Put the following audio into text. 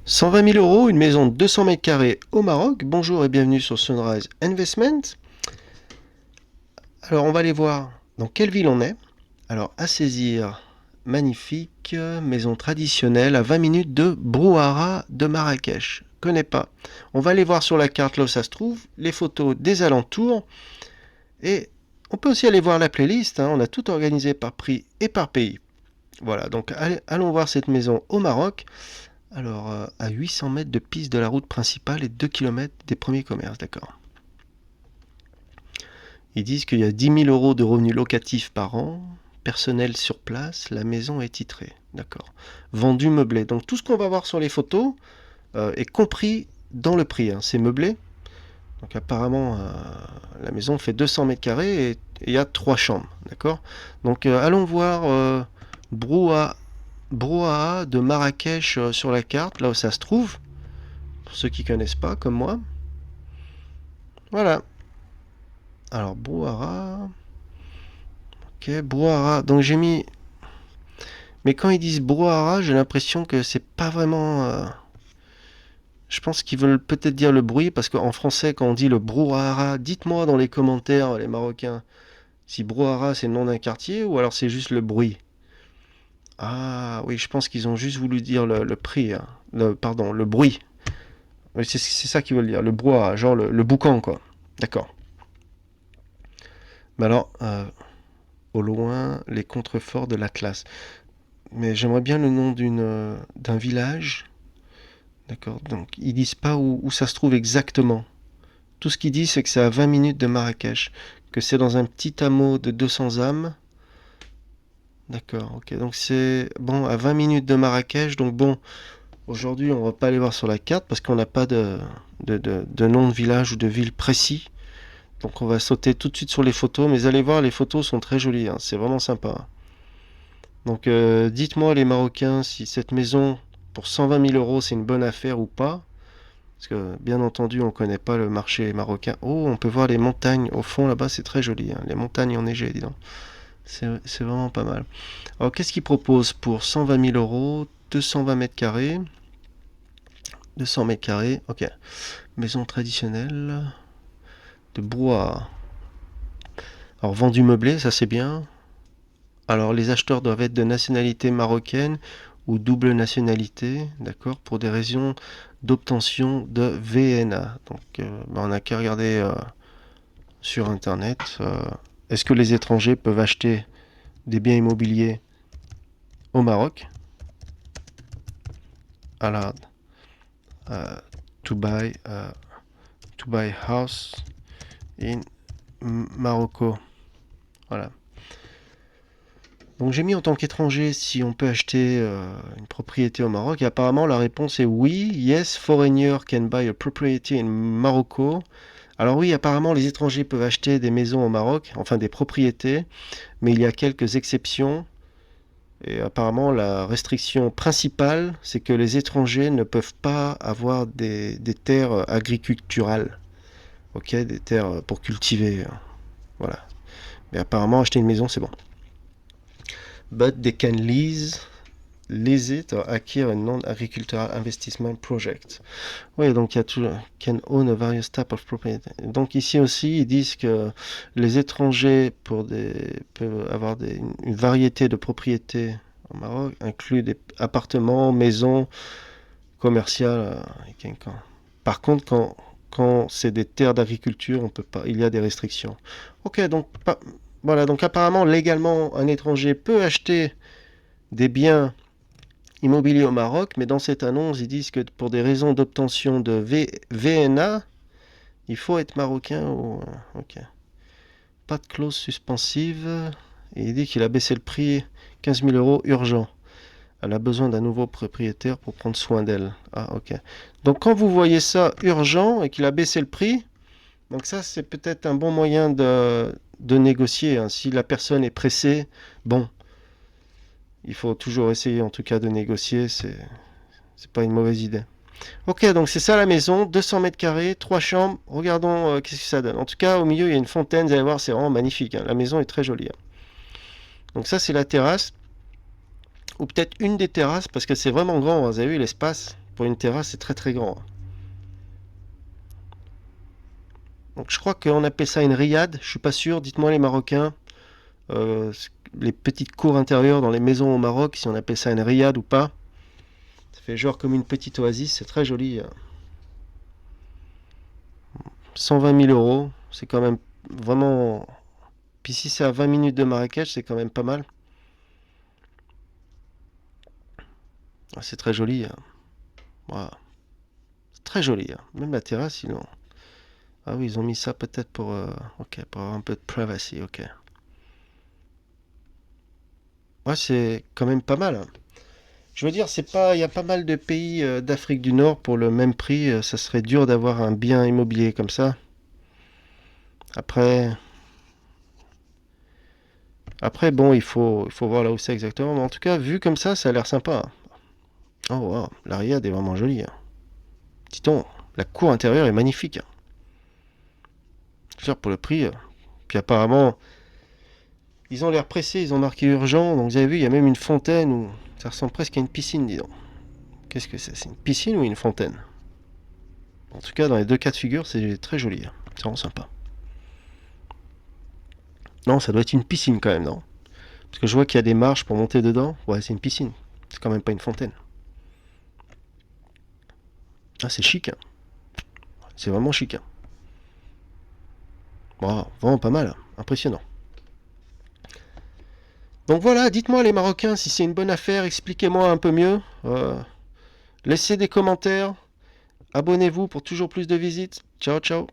120 000 euros, une maison de 200 mètres carrés au Maroc. Bonjour et bienvenue sur Sunrise Investment. Alors, on va aller voir dans quelle ville on est. Alors, à saisir, magnifique, maison traditionnelle à 20 minutes de Brouara de Marrakech. Connais pas. On va aller voir sur la carte là où ça se trouve, les photos des alentours. Et on peut aussi aller voir la playlist. On a tout organisé par prix et par pays. Voilà, donc allons voir cette maison au Maroc. Alors, à 800 mètres de piste de la route principale et 2 km des premiers commerces, d'accord. Ils disent qu'il y a 10 000 euros de revenus locatifs par an, personnel sur place, la maison est titrée, d'accord. Vendu meublé. Donc tout ce qu'on va voir sur les photos est compris dans le prix, c'est meublé. Donc apparemment, la maison fait 200 mètres carrés et il y a 3 chambres, d'accord. Donc allons voir Brouhaha de Marrakech sur la carte, là où ça se trouve. Pour ceux qui connaissent pas, comme moi. Voilà. Alors, Brouhaha. Ok, Brouhaha. Donc j'ai mis... Mais quand ils disent Brouhaha, j'ai l'impression que c'est pas vraiment... Je pense qu'ils veulent peut-être dire le bruit, parce qu'en français, quand on dit le brouhaha, dites-moi dans les commentaires, les Marocains, si brouhaha c'est le nom d'un quartier, ou alors c'est juste le bruit. Ah oui, je pense qu'ils ont juste voulu dire le prix. Pardon, le bruit. Oui, c'est ça qu'ils veulent dire, le brouhaha, genre le boucan, quoi. D'accord. Mais alors, au loin, les contreforts de l'Atlas. Mais j'aimerais bien le nom d'un village. D'accord. Donc, ils disent pas où ça se trouve exactement. Tout ce qu'ils disent, c'est que c'est à 20 minutes de Marrakech. Que c'est dans un petit hameau de 200 âmes. D'accord, ok. Donc, c'est bon, à 20 minutes de Marrakech. Donc, bon, aujourd'hui, on va pas aller voir sur la carte parce qu'on n'a pas de nom de village ou de ville précis. Donc, on va sauter tout de suite sur les photos. Mais allez voir, les photos sont très jolies. C'est vraiment sympa. Donc dites-moi les Marocains si cette maison pour 120 000 euros c'est une bonne affaire ou pas. Parce que bien entendu on ne connaît pas le marché marocain. Oh, on peut voir les montagnes au fond là-bas, c'est très joli. Les montagnes enneigées, dis donc. C'est vraiment pas mal. Alors qu'est-ce qu'ils proposent pour 120 000 euros 220 mètres carrés 200 mètres carrés, ok. Maison traditionnelle de bois. Alors vendu meublé, ça c'est bien. Alors les acheteurs doivent être de nationalité marocaine ou double nationalité, d'accord, pour des raisons d'obtention de VNA. Donc on n'a qu'à regarder sur internet. Est-ce que les étrangers peuvent acheter des biens immobiliers au Maroc? Alors, euh, to buy to buy house in Morocco. Voilà. Donc j'ai mis en tant qu'étranger si on peut acheter une propriété au Maroc. Et apparemment la réponse est oui. Yes, foreigner can buy a property in Morocco. Alors oui, apparemment les étrangers peuvent acheter des maisons au Maroc, enfin des propriétés, mais il y a quelques exceptions. Et apparemment la restriction principale, c'est que les étrangers ne peuvent pas avoir des terres agriculturales. Ok, des terres pour cultiver. Voilà. Mais apparemment acheter une maison, c'est bon. But they can lease it or acquire a non-agricultural investment project. Oui, donc il y a tout, can own a various type of property. Donc ici aussi, ils disent que les étrangers peuvent avoir une variété de propriétés au Maroc, inclut des appartements, maisons, commerciales. Par contre, quand c'est des terres d'agriculture, on peut pas, il y a des restrictions. Ok, donc voilà, donc apparemment légalement, un étranger peut acheter des biens immobiliers au Maroc, mais dans cette annonce, ils disent que pour des raisons d'obtention de VNA, il faut être marocain ou... Ok. Pas de clause suspensive. Et il dit qu'il a baissé le prix 15 000 euros urgent. Elle a besoin d'un nouveau propriétaire pour prendre soin d'elle. Ah, ok. Donc quand vous voyez ça urgent et qu'il a baissé le prix, donc ça c'est peut-être un bon moyen de négocier. Si la personne est pressée, bon, il faut toujours essayer en tout cas de négocier, c'est pas une mauvaise idée. Ok, donc c'est ça la maison, 200 mètres carrés, 3 chambres, regardons qu'est-ce que ça donne. En tout cas, au milieu, il y a une fontaine, vous allez voir, c'est vraiment magnifique. La maison est très jolie. Donc ça, c'est la terrasse, ou peut-être une des terrasses, parce que c'est vraiment grand, vous avez vu l'espace, pour une terrasse, c'est très très grand. Donc je crois qu'on appelle ça une riad, je suis pas sûr, dites-moi les Marocains, les petites cours intérieures dans les maisons au Maroc, si on appelle ça une riad ou pas. Ça fait genre comme une petite oasis, c'est très joli. 120 000 euros, c'est quand même vraiment... Puis si c'est à 20 minutes de Marrakech, c'est quand même pas mal. Ah, c'est très joli. Voilà. C'est très joli. Même la terrasse, ils ont... Ah oui, ils ont mis ça peut-être pour... Ok, pour avoir un peu de privacy, ok. Ouais, c'est quand même pas mal. Je veux dire, c'est pas... Il y a pas mal de pays d'Afrique du Nord pour le même prix. Ça serait dur d'avoir un bien immobilier comme ça. Après... Après, bon, il faut voir là où c'est exactement. Mais en tout cas, vu comme ça a l'air sympa. Oh, wow, la riad est vraiment jolie. Dis-donc, la cour intérieure est magnifique. Cher pour le prix. Puis apparemment, ils ont l'air pressés, ils ont marqué urgent. Donc vous avez vu, il y a même une fontaine où ça ressemble presque à une piscine, dis donc. Qu'est-ce que c'est? C'est une piscine ou une fontaine? En tout cas, dans les deux cas de figure, c'est très joli. C'est vraiment sympa. Non, ça doit être une piscine quand même, non? Parce que je vois qu'il y a des marches pour monter dedans. Ouais, c'est une piscine. C'est quand même pas une fontaine. Ah, c'est chic. C'est vraiment chic. Wow, vraiment pas mal. Impressionnant. Donc voilà, dites-moi les Marocains si c'est une bonne affaire, expliquez-moi un peu mieux. Laissez des commentaires, abonnez-vous pour toujours plus de visites. Ciao, ciao.